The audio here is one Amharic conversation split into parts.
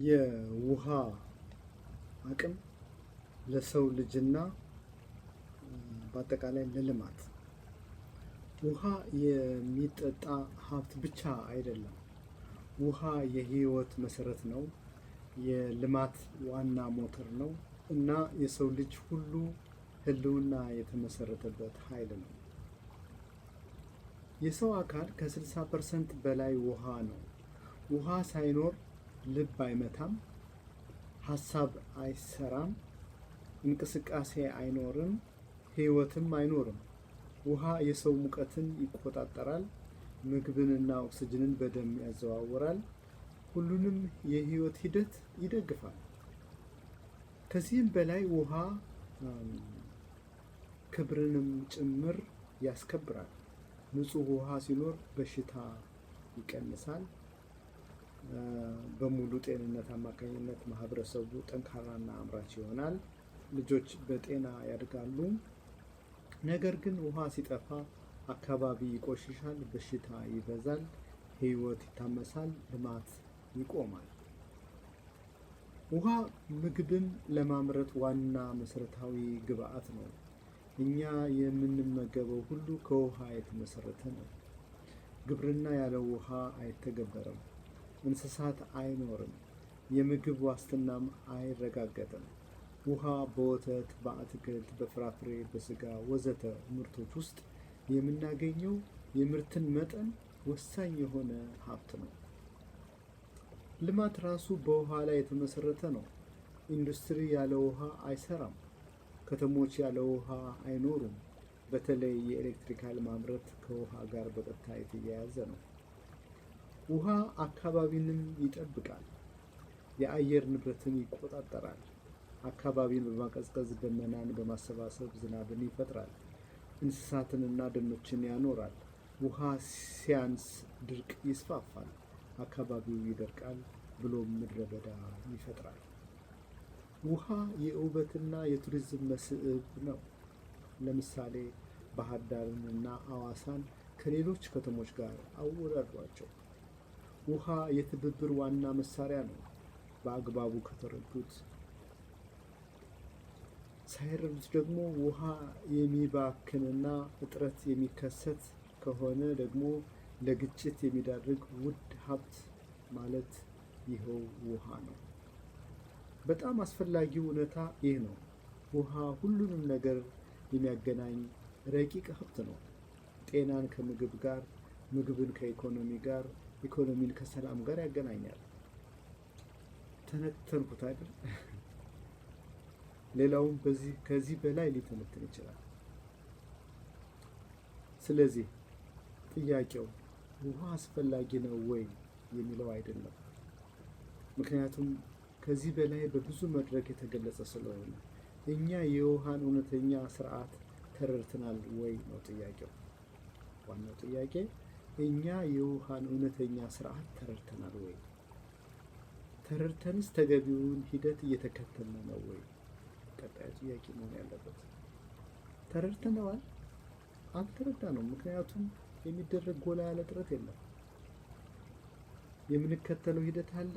የውሃ አቅም ለሰው ልጅና በአጠቃላይ ለልማት ውሃ የሚጠጣ ሀብት ብቻ አይደለም። ውሃ የህይወት መሰረት ነው። የልማት ዋና ሞተር ነው እና የሰው ልጅ ሁሉ ህልውና የተመሰረተበት ኃይል ነው። የሰው አካል ከ60% በላይ ውሃ ነው። ውሃ ሳይኖር ልብ አይመታም፣ ሀሳብ አይሰራም፣ እንቅስቃሴ አይኖርም፣ ህይወትም አይኖርም። ውሃ የሰው ሙቀትን ይቆጣጠራል፣ ምግብንና ኦክስጅንን በደም ያዘዋውራል፣ ሁሉንም የህይወት ሂደት ይደግፋል። ከዚህም በላይ ውሃ ክብርንም ጭምር ያስከብራል። ንጹህ ውሃ ሲኖር በሽታ ይቀንሳል። በሙሉ ጤንነት አማካኝነት ማህበረሰቡ ጠንካራና አምራች ይሆናል። ልጆች በጤና ያድጋሉ። ነገር ግን ውሃ ሲጠፋ አካባቢ ይቆሽሻል፣ በሽታ ይበዛል፣ ህይወት ይታመሳል፣ ልማት ይቆማል። ውሃ ምግብን ለማምረት ዋና መሰረታዊ ግብአት ነው። እኛ የምንመገበው ሁሉ ከውሃ የተመሰረተ ነው። ግብርና ያለ ውሃ አይተገበረም። እንስሳት አይኖርም። የምግብ ዋስትናም አይረጋገጥም። ውሃ በወተት፣ በአትክልት፣ በፍራፍሬ፣ በስጋ ወዘተ ምርቶች ውስጥ የምናገኘው የምርትን መጠን ወሳኝ የሆነ ሀብት ነው። ልማት ራሱ በውሃ ላይ የተመሰረተ ነው። ኢንዱስትሪ ያለ ውሃ አይሰራም። ከተሞች ያለ ውሃ አይኖሩም። በተለይ የኤሌክትሪካል ማምረት ከውሃ ጋር በቀጥታ የተያያዘ ነው። ውሃ አካባቢንም ይጠብቃል። የአየር ንብረትን ይቆጣጠራል። አካባቢን በማቀዝቀዝ ደመናን በማሰባሰብ ዝናብን ይፈጥራል። እንስሳትንና ደኖችን ያኖራል። ውሃ ሲያንስ ድርቅ ይስፋፋል። አካባቢው ይደርቃል፣ ብሎም ምድረ በዳ ይፈጥራል። ውሃ የውበትና የቱሪዝም መስህብ ነው። ለምሳሌ ባህር ዳርንና ሐዋሳን ከሌሎች ከተሞች ጋር አወዳድሯቸው። ውሃ የትብብር ዋና መሳሪያ ነው። በአግባቡ ከተረዱት። ሳይረዱት ደግሞ ውሃ የሚባክንና እጥረት የሚከሰት ከሆነ ደግሞ ለግጭት የሚዳርግ ውድ ሀብት ማለት ይኸው ውሃ ነው። በጣም አስፈላጊው እውነታ ይህ ነው። ውሃ ሁሉንም ነገር የሚያገናኝ ረቂቅ ሀብት ነው። ጤናን ከምግብ ጋር፣ ምግብን ከኢኮኖሚ ጋር፣ ኢኮኖሚን ከሰላም ጋር ያገናኛል። ተነተንኩት አይደል? ሌላውም ከዚህ በላይ ሊተነትን ይችላል። ስለዚህ ጥያቄው ውሃ አስፈላጊ ነው ወይ የሚለው አይደለም። ምክንያቱም ከዚህ በላይ በብዙ መድረክ የተገለጸ ስለሆነ እኛ የውሃን እውነተኛ ስርዓት ተረድተናል ወይ ነው ጥያቄው። ዋናው ጥያቄ እኛ የውሃን እውነተኛ ስርዓት ተረድተናል ወይ? ተረድተንስ ተገቢውን ሂደት እየተከተልን ነው ወይ? ቀጣዩ ጥያቄ መሆን ያለበት። ተረድተነዋል? አልተረዳነውም። ምክንያቱም የሚደረግ ጎላ ያለ ጥረት የለም። የምንከተለው ሂደት አለ?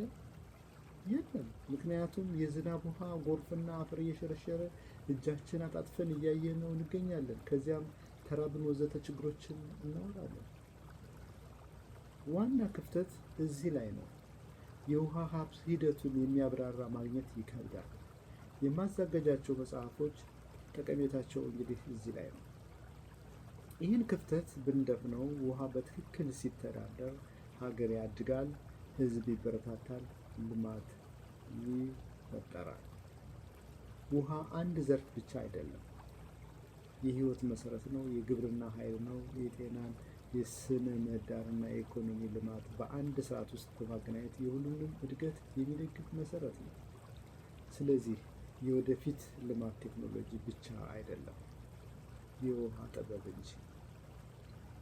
የለም። ምክንያቱም የዝናብ ውሃ ጎርፍና አፈር እየሸረሸረ እጃችን አጣጥፈን እያየነው እንገኛለን። ከዚያም ተራብን ወዘተ ችግሮችን እናወራለን። ዋና ክፍተት እዚህ ላይ ነው። የውሃ ሀብት ሂደቱን የሚያብራራ ማግኘት ይከብዳል። የማዘጋጃቸው መጽሐፎች ጠቀሜታቸው እንግዲህ እዚህ ላይ ነው። ይህን ክፍተት ብንደፍነው ውሃ በትክክል ሲተዳደር ሀገር ያድጋል፣ ህዝብ ይበረታታል፣ ልማት ይፈጠራል። ውሃ አንድ ዘርፍ ብቻ አይደለም። የህይወት መሰረት ነው። የግብርና ኃይል ነው። የጤናን፣ የስነ ምህዳርና የኢኮኖሚ ልማት በአንድ ስርዓት ውስጥ በማገናኘት የሁሉንም እድገት የሚደግፍ መሰረት ነው። ስለዚህ የወደፊት ልማት ቴክኖሎጂ ብቻ አይደለም፣ የውሃ ጥበብ እንጂ።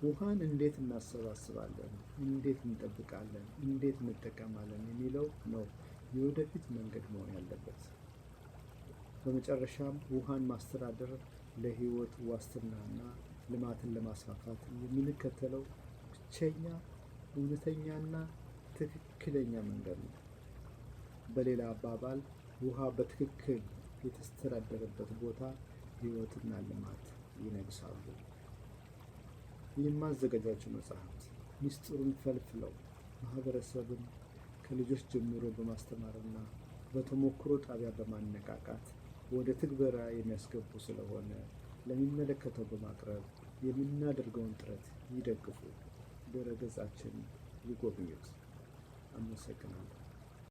ውሃን እንዴት እናሰባስባለን፣ እንዴት እንጠብቃለን፣ እንዴት እንጠቀማለን የሚለው ነው የወደፊት መንገድ መሆን ያለበት። በመጨረሻም ውሃን ማስተዳደር ለህይወት ዋስትናና ልማትን ለማስፋፋት የምንከተለው ብቸኛ እውነተኛና ትክክለኛ መንገድ ነው። በሌላ አባባል ውሃ በትክክል የተስተዳደረበት ቦታ ሕይወትና ልማት ይነግሳሉ። የማዘጋጃቸው መጽሐፍት ሚስጥሩን ፈልፍለው ማህበረሰብን ከልጆች ጀምሮ በማስተማርና በተሞክሮ ጣቢያ በማነቃቃት ወደ ትግበራ የሚያስገቡ ስለሆነ ለሚመለከተው በማቅረብ የምናደርገውን ጥረት ይደግፉ። ድረ ገጻችን ይጎብኙት። አመሰግናለሁ።